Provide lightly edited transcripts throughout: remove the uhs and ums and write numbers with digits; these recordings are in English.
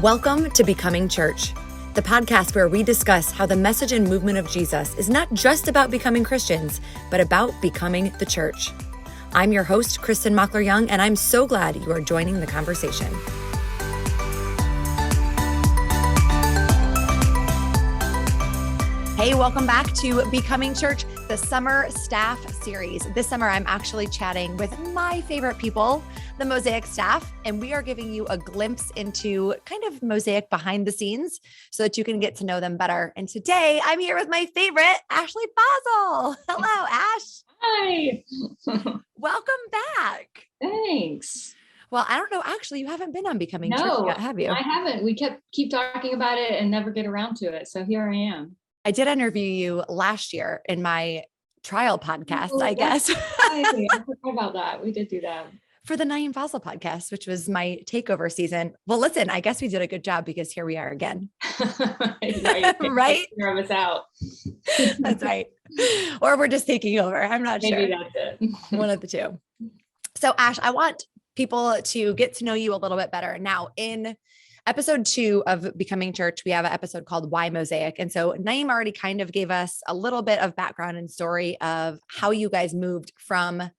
Welcome to Becoming Church, the podcast where we discuss how the message and movement of Jesus is not just about becoming Christians, but about becoming the church. I'm your host, Kristin Young, and I'm so glad you are joining the conversation. Hey, welcome back to Becoming Church, the summer staff series. This summer, I'm actually chatting with my favorite people, the Mosaic staff, and we are giving you a glimpse into kind of Mosaic behind the scenes so that you can get to know them better. And today, I'm here with my favorite, Ashley Fazal. Hello, Ash. Hi. Welcome back. Thanks. Well, I don't know. Actually, you haven't been on Becoming Church yet, have you? I haven't. We keep talking about it and never get around to it. So here I am. I did interview you last year in my trial podcast, I guess. I forgot about that. We did do that. For the Naeem Fazal podcast, which was my takeover season. Well, listen, I guess we did a good job because here we are again. Right? Throw us out. That's right. Or we're just taking over. I'm not sure. Maybe that's it. One of the two. So Ash, I want people to get to know you a little bit better. Now, in episode 2 of Becoming Church, we have an episode called Why Mosaic. And so Naeem already kind of gave us a little bit of background and story of how you guys moved from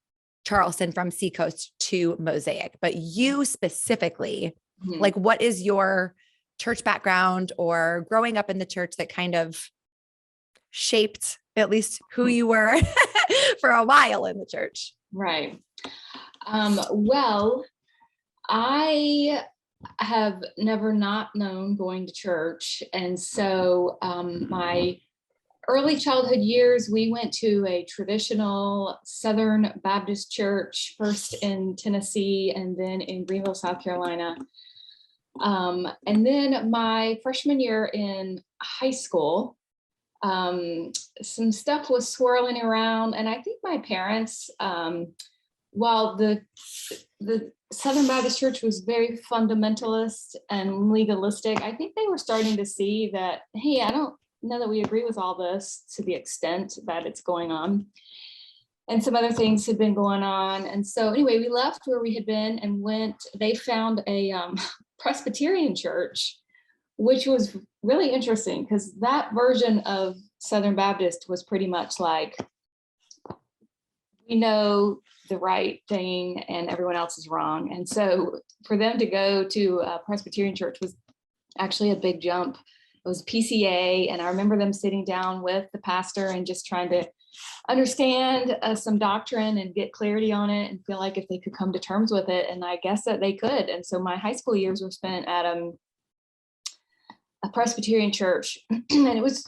Charleston, from Seacoast to Mosaic. But you specifically, like, what is your church background or growing up in the church that kind of shaped at least who you were for a while in the church? Right. Well, I have never not known going to church. And so my early childhood years, we went to a traditional Southern Baptist church, first in Tennessee and then in Greenville, South Carolina. And then my freshman year in high school, some stuff was swirling around. And I think my parents, while the Southern Baptist Church was very fundamentalist and legalistic, I think they were starting to see that, hey, I don't know that we agree with all this to the extent that it's going on. And some other things had been going on. And so anyway, we left where we had been and they found a Presbyterian church, which was really interesting because that version of Southern Baptist was pretty much like, we know the right thing and everyone else is wrong. And so for them to go to a Presbyterian church was actually a big jump. It was PCA. And I remember them sitting down with the pastor and just trying to understand some doctrine and get clarity on it and feel like if they could come to terms with it. And I guess that they could. And so my high school years were spent at a Presbyterian church and it was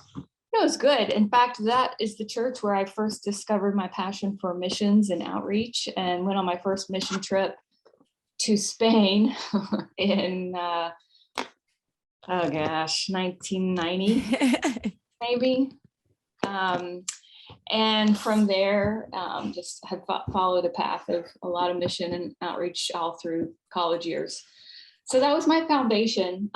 good. In fact, that is the church where I first discovered my passion for missions and outreach and went on my first mission trip to Spain in, 1990, maybe. And from there, just have followed a path of a lot of mission and outreach all through college years. So that was my foundation.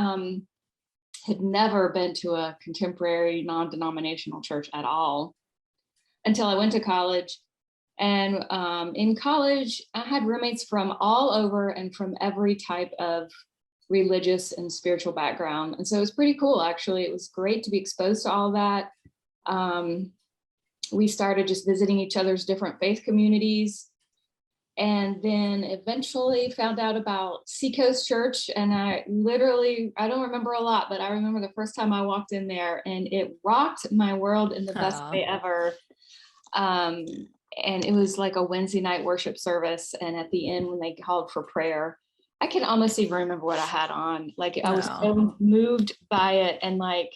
Had never been to a contemporary non-denominational church at all until I went to college. And in college, I had roommates from all over and from every type of religious and spiritual background. And so it was pretty cool, actually. It was great to be exposed to all that. We started just visiting each other's different faith communities. And then eventually found out about Seacoast Church. And I don't remember a lot, but I remember the first time I walked in there and it rocked my world in the best way ever. And it was like a Wednesday night worship service. And at the end, when they called for prayer, I can almost even remember what I had on. Like I was so moved by it. And like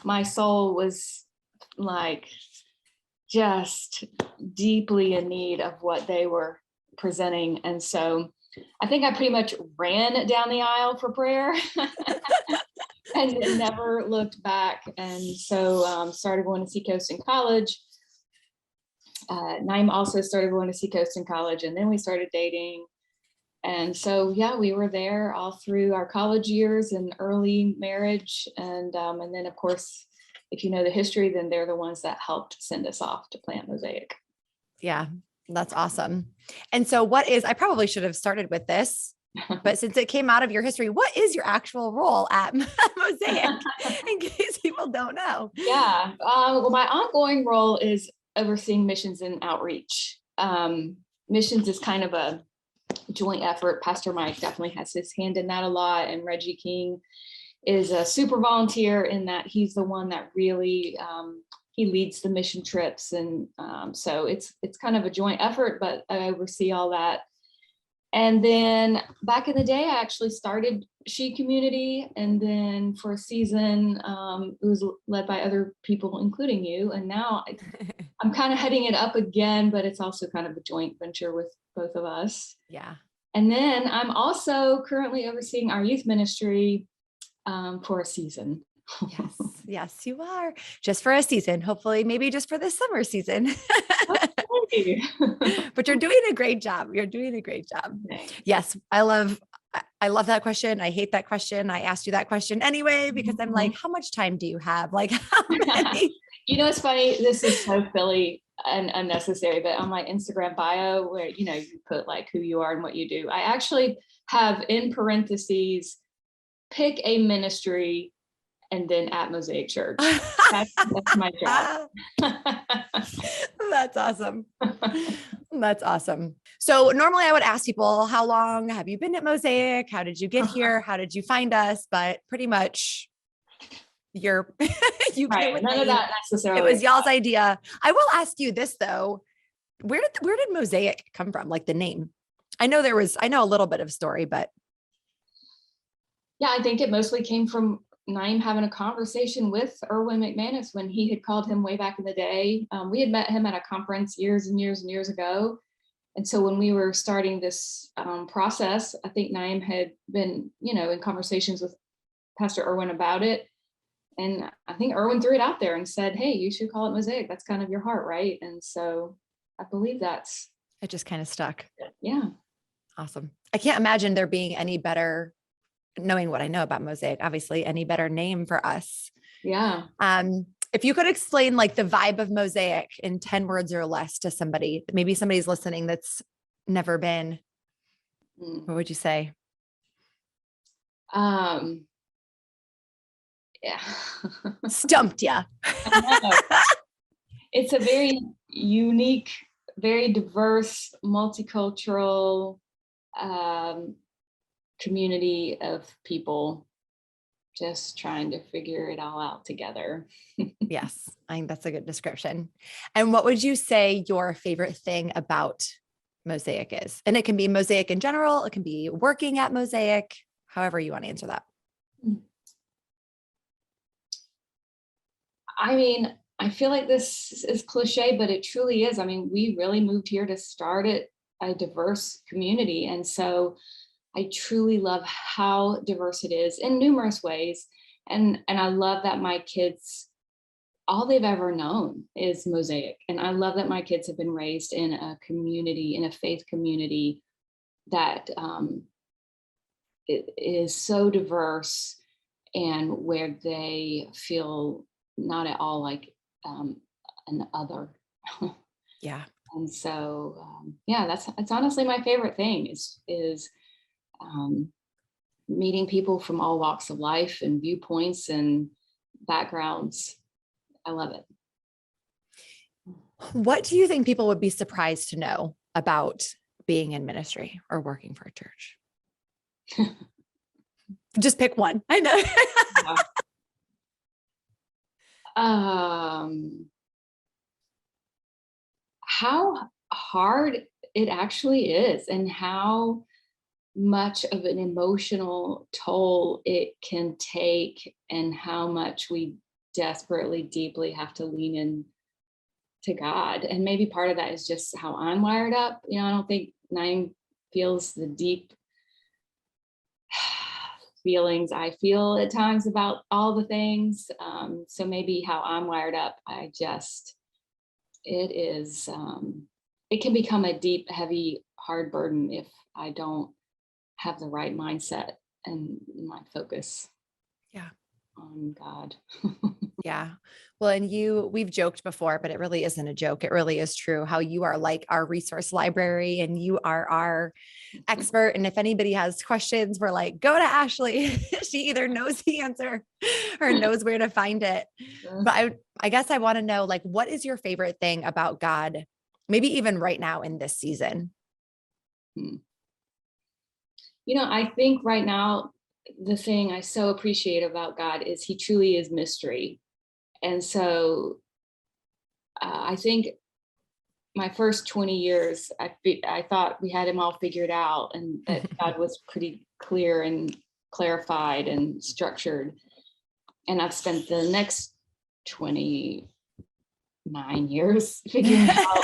my soul was like just deeply in need of what they were presenting. And so I think I pretty much ran down the aisle for prayer and never looked back. And so started going to Seacoast in college. Naeem also started going to Seacoast in college, and then we started dating. And so, yeah, we were there all through our college years and early marriage. And then, of course, if you know the history, then they're the ones that helped send us off to plant Mosaic. Yeah. That's awesome. And so I probably should have started with this. But since it came out of your history, what is your actual role at Mosaic, in case people don't know? Yeah. Well, my ongoing role is overseeing missions and outreach. Missions is kind of a joint effort. Pastor Mike definitely has his hand in that a lot. And Reggie King is a super volunteer in that he's the one that really, he leads the mission trips. And so it's kind of a joint effort, but I oversee all that. And then back in the day, I actually started She Community. And then for a season, it was led by other people, including you. And now I'm kind of heading it up again, but it's also kind of a joint venture with both of us. Yeah. And then I'm also currently overseeing our youth ministry for a season. Yes, you are. Just for a season, hopefully, maybe just for the summer season. But you're doing a great job. You're doing a great job. Thanks. Yes, I love that question. I hate that question. I asked you that question anyway, because I'm like, how much time do you have? Like, how many? You know, it's funny. This is so silly and unnecessary, but on my Instagram bio, where, you know, you put like who you are and what you do, I actually have in parentheses, pick a ministry and then at Mosaic Church. That's my job. That's awesome. That's awesome. So normally I would ask people, how long have you been at Mosaic? How did you get here? How did you find us? But pretty much you right. None of that necessarily. It was y'all's idea. I will ask you this though. Where did Mosaic come from? Like the name? I know a little bit of story, but. Yeah, I think it mostly came from Naeem having a conversation with Erwin McManus when he had called him way back in the day. We had met him at a conference years and years and years ago. And so when we were starting this process, I think Naeem had been, you know, in conversations with Pastor Erwin about it. And I think Erwin threw it out there and said, hey, you should call it Mosaic. That's kind of your heart, right? And so I believe it just kind of stuck. Yeah. Awesome. I can't imagine there being any better, knowing what I know about Mosaic, obviously, any better name for us. Yeah. If you could explain like the vibe of Mosaic in 10 words or less to somebody, maybe somebody's listening that's never been, what would you say? Yeah. Stumped ya. It's a very unique, very diverse, multicultural community of people just trying to figure it all out together. Yes, I think that's a good description. And what would you say your favorite thing about Mosaic is? And it can be Mosaic in general. It can be working at Mosaic, however you want to answer that. I mean, I feel like this is cliche, but it truly is. I mean, we really moved here to start a diverse community. And so I truly love how diverse it is in numerous ways. And I love that my kids, all they've ever known is Mosaic. And I love that my kids have been raised in a community, in a faith community that it is so diverse and where they feel not at all like an other. Yeah. And so, yeah, that's honestly my favorite thing is meeting people from all walks of life and viewpoints and backgrounds. I love it. What do you think people would be surprised to know about being in ministry or working for a church? Just pick one. I know. How hard it actually is and how much of an emotional toll it can take and how much we desperately, deeply have to lean in to God. And maybe part of that is just how I'm wired up. You know, I don't think Naeem feels the deep feelings I feel at times about all the things. So maybe how I'm wired up, it can become a deep, heavy, hard burden if I don't have the right mindset and my focus. Yeah. on God. Yeah. Well, and we've joked before, but it really isn't a joke. It really is true how you are like our resource library and you are our expert. And if anybody has questions, we're like, go to Ashley. She either knows the answer or knows where to find it. But I guess I want to know, like, what is your favorite thing about God? Maybe even right now in this season. I think right now, the thing I so appreciate about God is he truly is mystery. And so I think my first 20 years, I thought we had him all figured out and that God was pretty clear and clarified and structured. And I've spent the next 29 years figuring out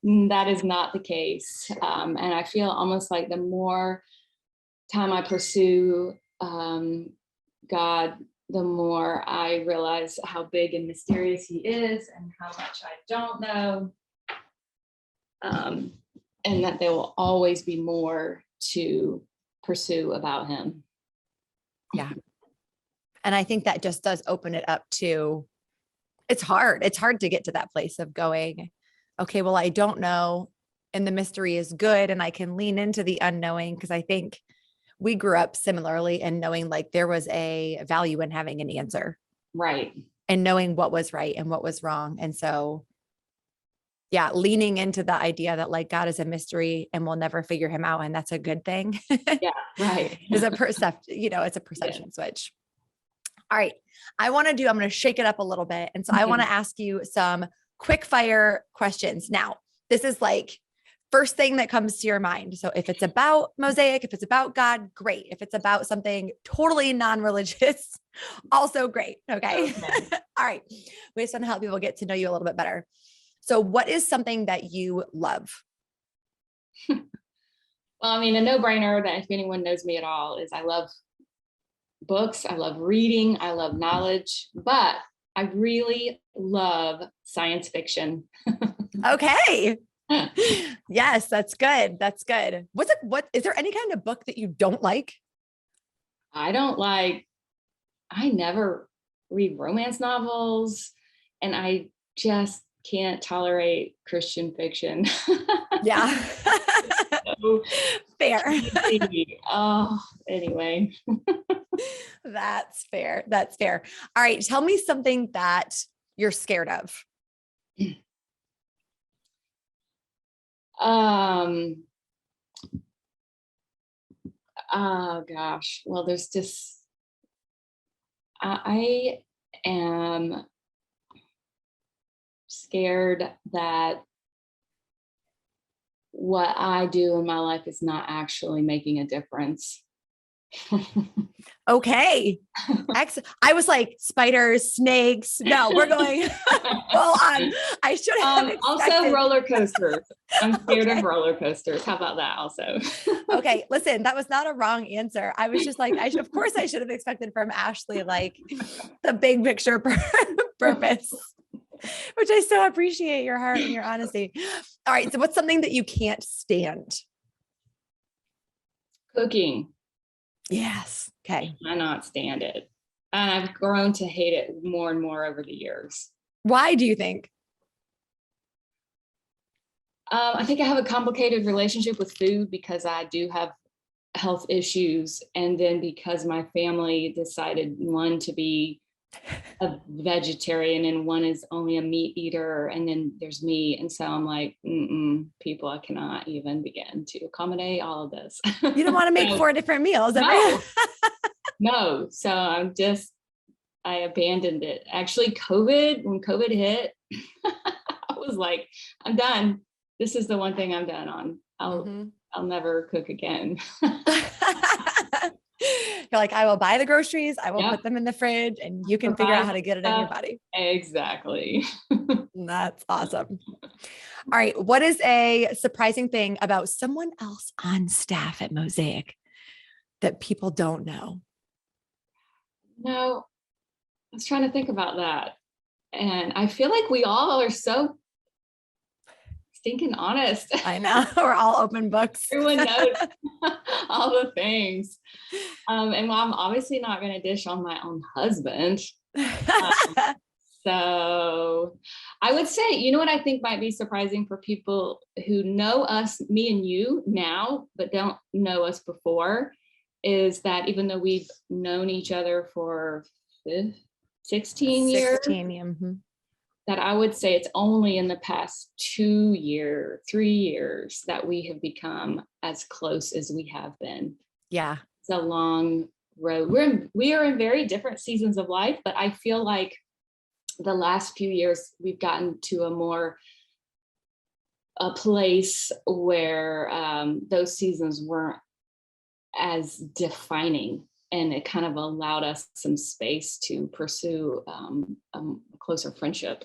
that is not the case. And I feel almost like the more time I pursue God, the more I realize how big and mysterious he is and how much I don't know. And that there will always be more to pursue about him. Yeah. And I think that just does open it up to, it's hard. It's hard to get to that place of going, okay, well, I don't know. And the mystery is good. And I can lean into the unknowing because I think we grew up similarly and knowing like there was a value in having an answer. Right. And knowing what was right and what was wrong. And so, yeah, leaning into the idea that like God is a mystery and we'll never figure him out. And that's a good thing. Yeah. Right. Is a it's a perception switch. All right. I'm going to shake it up a little bit. And so I want to ask you some quick fire questions. Now, this is like first thing that comes to your mind. So if it's about Mosaic, if it's about God, great. If it's about something totally non-religious, also great. Okay. All right. We just want to help people get to know you a little bit better. So what is something that you love? Well, I mean, a no-brainer that if anyone knows me at all is I love books. I love reading. I love knowledge, but I really love science fiction. Okay. Yes, that's good. That's good. What is there any kind of book that you don't like? I never read romance novels and I just can't tolerate Christian fiction. Yeah. So fair. Anyway. That's fair. That's fair. All right. Tell me something that you're scared of. Oh gosh. Well, there's just, I am scared that what I do in my life is not actually making a difference. Okay. I was like spiders, snakes. No, we're going full on. I should have also roller coasters. I'm scared of roller coasters. How about that also? Okay. Listen, that was not a wrong answer. I was just like, of course I should have expected from Ashley, like the big picture purpose, which I so appreciate your heart and your honesty. All right. So what's something that you can't stand? Cooking. Yes. Okay. I cannot stand it. And I've grown to hate it more and more over the years. Why do you think? I think I have a complicated relationship with food because I do have health issues. And then because my family decided one to be a vegetarian and one is only a meat eater, and then there's me. And so I'm like, people, I cannot even begin to accommodate all of this. You don't want to make 4 different meals. No. So I abandoned it. Actually, when COVID hit, I was like, I'm done. This is the one thing I'm done on. I'll never cook again. You're like, I will buy the groceries. I will put them in the fridge and you can figure out how to get it in your body. Exactly. That's awesome. All right. What is a surprising thing about someone else on staff at Mosaic that people don't know? No, I was trying to think about that. And I feel like we all are so stinking honest. I know. We're all open books. Everyone knows all the things. And well, I'm obviously not going to dish on my own husband. So I would say, you know what I think might be surprising for people who know us, me and you now, but don't know us before, is that even though we've known each other for 16 years, that I would say it's only in the past 3 years that we have become as close as we have been. Yeah. It's a long road. We are in very different seasons of life, but I feel like the last few years we've gotten to a place where those seasons weren't as defining, and it kind of allowed us some space to pursue a closer friendship.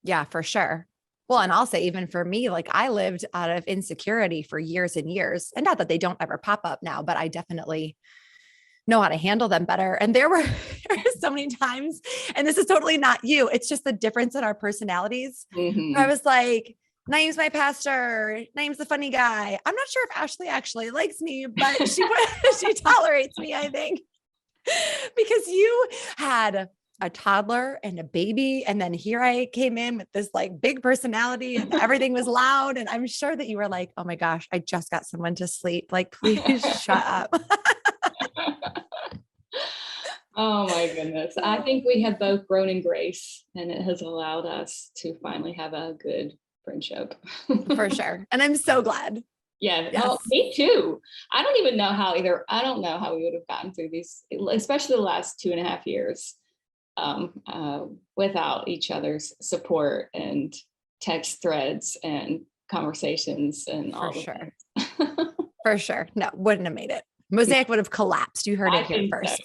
Yeah, for sure. Well, and I'll say even for me, like I lived out of insecurity for years and years, and not that they don't ever pop up now, but I definitely know how to handle them better. And there were so many times, and this is totally not you, it's just the difference in our personalities. I was like, Naeem's my pastor. Naeem's the funny guy. I'm not sure if Ashley actually likes me, but she tolerates me, I think, because you had a toddler and a baby. And then here I came in with this like big personality and everything was loud. And I'm sure that you were like, oh my gosh, I just got someone to sleep. Like, please shut up. Oh my goodness. I think we have both grown in grace, and it has allowed us to finally have a good friendship. For sure. And I'm so glad. Yeah. Yes. Well, me too. I don't know how we would have gotten through these, especially the last 2.5 years, without each other's support and text threads and conversations and all. For sure. For sure. No, wouldn't have made it. Mosaic would have collapsed. You heard it here first.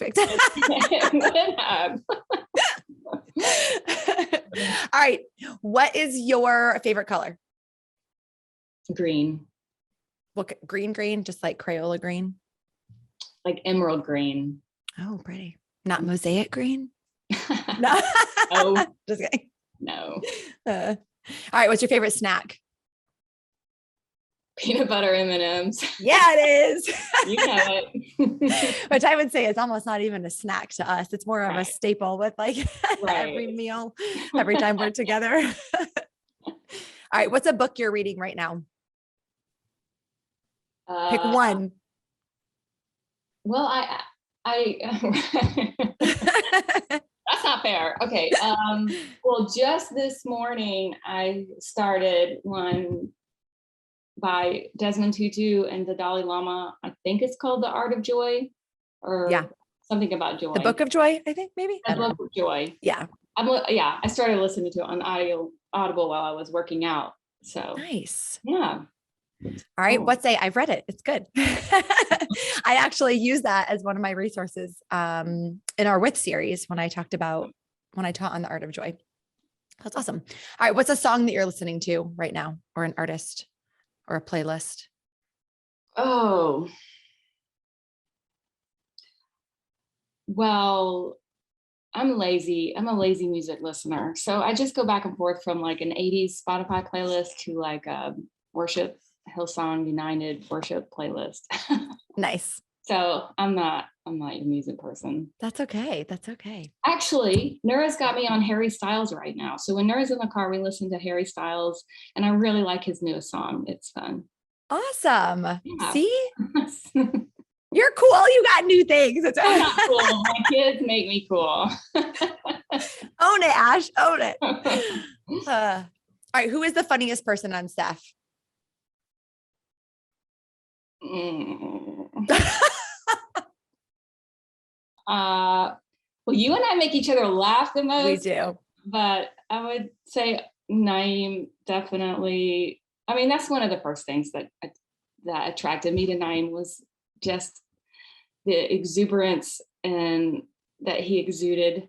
All right. What is your favorite color? Green. What green, just like Crayola green? Like emerald green. Oh, pretty. Not mosaic green? No. No. Just kidding. No. All right. What's your favorite snack? Peanut butter M&Ms. Yeah, it is. You know it. Which I would say is almost not even a snack to us. It's more of a staple with like every meal, every time we're together. All right. What's a book you're reading right now? Pick one. Well, that's not fair. Okay. Well, just this morning I started one by Desmond Tutu and the Dalai Lama. I think it's called The Art of Joy, or something about joy. The Book of Joy, I think, maybe. The Book of Joy. Yeah. I started listening to it on Audible while I was working out. So nice. Yeah. All right. What say? I've read it. It's good. I actually use that as one of my resources in our With series when I taught on The Art of Joy. That's awesome. All right. What's a song that you're listening to right now, or an artist or a playlist? Oh, well, I'm lazy. I'm a lazy music listener. So I just go back and forth from like an 80s Spotify playlist to like a worship, Hillsong United worship playlist. Nice. So I'm not your music person. That's okay. That's okay. Actually, Nura's got me on Harry Styles right now. So when Nura's in the car, we listen to Harry Styles, and I really like his newest song. It's fun. Awesome. Yeah. See? You're cool. You got new things. I'm not cool. My kids make me cool. Own it, Ash. Own it. All right. Who is the funniest person on staff? Well, you and I make each other laugh the most. We do. But I would say Naeem definitely. I mean, that's one of the first things that attracted me to Naeem was just the exuberance and that he exuded.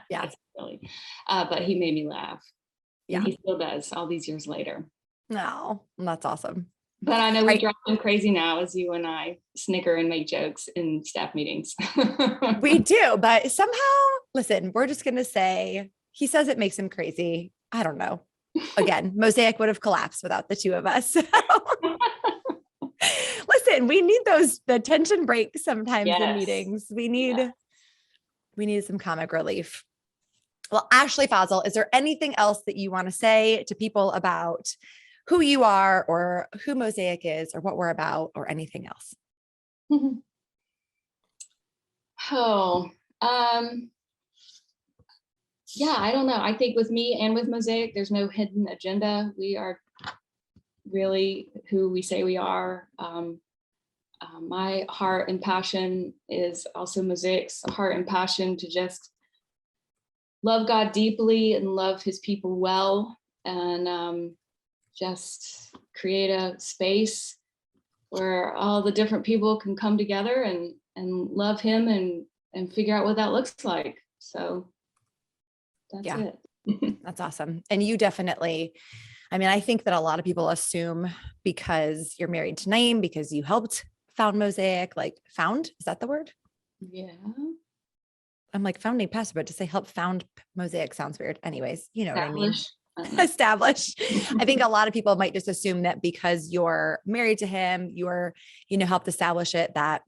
Yeah. Really. But he made me laugh. Yeah. And he still does all these years later. No, that's awesome. But I know we drive him crazy now as you and I snicker and make jokes in staff meetings. We do, but somehow, listen, we're just going to say, he says it makes him crazy. I don't know. Again, Mosaic would have collapsed without the two of us. Listen, we need the tension breaks sometimes in meetings. We need some comic relief. Well, Ashley Fazal, is there anything else that you want to say to people about who you are or who Mosaic is or what we're about or anything else? Yeah, I don't know. I think with me and with Mosaic, there's no hidden agenda. We are really who we say we are. My heart and passion is also Mosaic's heart and passion to just love God deeply and love his people well, and just create a space where all the different people can come together and love him and figure out what that looks like. So that's it. That's awesome. And you definitely, I think that a lot of people assume because you're married to Naeem, because you helped found Mosaic, is that the word? Yeah. I'm like founding pastor, but to say help found Mosaic sounds weird. Anyways, you know what I mean? Establish. I think a lot of people might just assume that because you're married to him, you're, helped establish it, that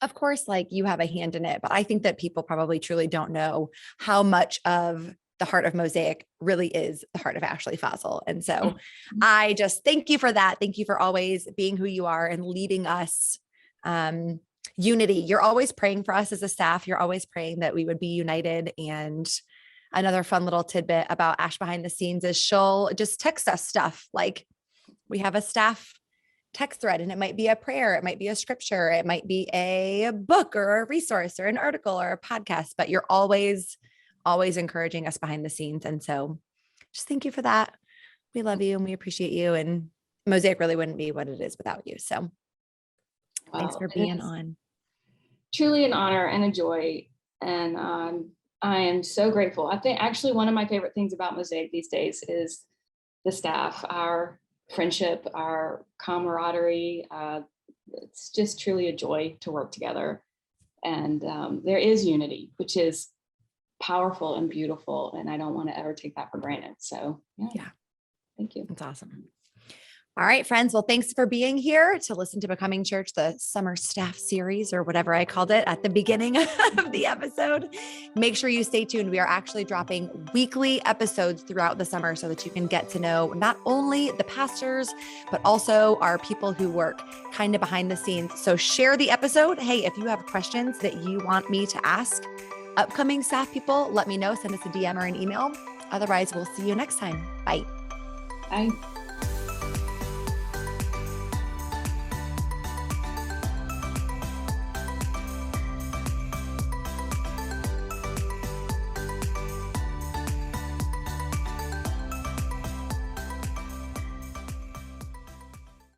of course, you have a hand in it. But I think that people probably truly don't know how much of the heart of Mosaic really is the heart of Ashley Fazal. And so I just thank you for that. Thank you for always being who you are and leading us. Unity. You're always praying for us as a staff. You're always praying that we would be united. And another fun little tidbit about Ash behind the scenes is she'll just text us stuff. We have a staff text thread, and it might be a prayer, it might be a scripture, it might be a book or a resource or an article or a podcast, but you're always encouraging us behind the scenes. And so just thank you for that. We love you and we appreciate you, and Mosaic really wouldn't be what it is without you. So thanks for being on. Truly an honor and a joy. And I am so grateful. I think actually one of my favorite things about Mosaic these days is the staff, our friendship, our camaraderie. It's just truly a joy to work together. And there is unity, which is powerful and beautiful. And I don't want to ever take that for granted. So yeah. Thank you. That's awesome. All right, friends. Well, thanks for being here to listen to Becoming Church, the summer staff series, or whatever I called it at the beginning of the episode. Make sure you stay tuned. We are actually dropping weekly episodes throughout the summer so that you can get to know not only the pastors, but also our people who work kind of behind the scenes. So share the episode. Hey, if you have questions that you want me to ask upcoming staff people, let me know. Send us a DM or an email. Otherwise, we'll see you next time. Bye. Bye.